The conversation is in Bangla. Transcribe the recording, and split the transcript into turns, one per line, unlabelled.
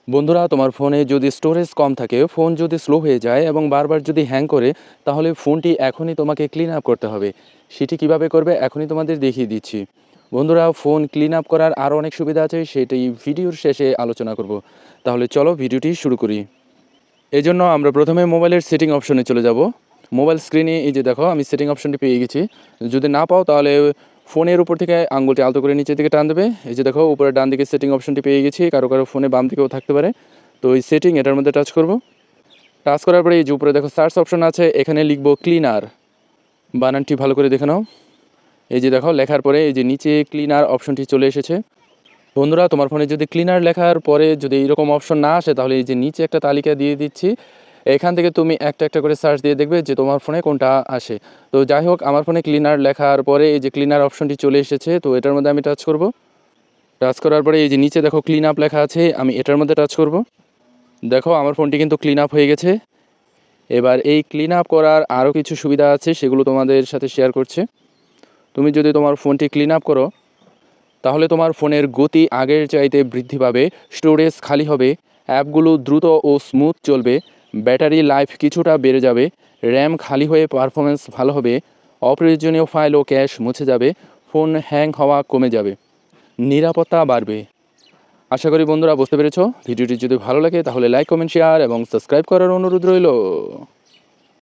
বন্ধুরা, তোমার ফোনে যদি স্টোরেজ কম থাকে, ফোন যদি স্লো হয়ে যায় এবং বারবার যদি হ্যাং করে, তাহলে ফোনটি এখনই তোমাকে ক্লিন আপ করতে হবে। সেটি কিভাবে করবে এখনই তোমাদের দেখিয়ে দিচ্ছি। বন্ধুরা, ফোন ক্লিন আপ করার আরও অনেক সুবিধা আছে, সেটি ভিডিওর শেষে আলোচনা করব। তাহলে চলো ভিডিওটি শুরু করি। এই জন্য আমরা প্রথমে মোবাইলের সেটিং অপশনে চলে যাব। মোবাইল স্ক্রিনে এই যে দেখো, আমি সেটিং অপশনটি পেয়ে গেছি। যদি না পাও তাহলে ফোনের উপর থেকে আঙুলটি আলতো করে নিচের দিকে টান দেবে। এই যে দেখো, উপরে ডান দিকে সেটিং অপশনটি পেয়ে গেছি। কারো কারো ফোনে বাম দিকেও থাকতে পারে। তো এই সেটিং, এটার মধ্যে টাচ করব। টাচ করার পরে এই যে উপরে দেখো সার্চ অপশন আছে, এখানে লিখবো ক্লিনার। বানানটি ভালো করে দেখে নাও। এই যে দেখো, লেখার পরে এই যে নিচে ক্লিনার অপশনটি চলে এসেছে। বন্ধুরা, তোমার ফোনে যদি ক্লিনার লেখার পরে যদি এইরকম অপশন না আসে, তাহলে এই যে নিচে একটা তালিকা দিয়ে দিচ্ছি, এখান থেকে তুমি একটা একটা করে সার্চ দিয়ে দেখবে যে তোমার ফোনে কোনটা আসে। তো যাই হোক, আমার ফোনে ক্লিনার লেখার পরে এই যে ক্লিনার অপশনটি চলে এসেছে, তো এটার মধ্যে আমি টাচ করব। টাচ করার পরে এই যে নিচে দেখো ক্লিন আপ লেখা আছে, আমি এটার মধ্যে টাচ করব। দেখো, আমার ফোনটি কিন্তু ক্লিন আপ হয়ে গেছে। এবার এই ক্লিন আপ করার আরও কিছু সুবিধা আছে, সেগুলো তোমাদের সাথে শেয়ার করছে। তুমি যদি তোমার ফোনটি ক্লিন আপ করো, তাহলে তোমার ফোনের গতি আগের চাইতে বৃদ্ধি পাবে, স্টোরেজ খালি হবে, অ্যাপগুলো দ্রুত ও স্মুথ চলবে, ব্যাটারি লাইফ কিছুটা বেড়ে যাবে, র্যাম খালি হয়ে পারফরমেন্স ভালো হবে, অপ্রয়োজনীয় ফাইল ও ক্যাশ মুছে যাবে, ফোন হ্যাং হওয়া কমে যাবে, নিরাপত্তা বাড়বে। আশা করি বন্ধুরা বুঝতে পেরেছো। ভিডিওটি যদি ভালো লাগে তাহলে লাইক, কমেন্ট, শেয়ার এবং সাবস্ক্রাইব করার অনুরোধ রইল।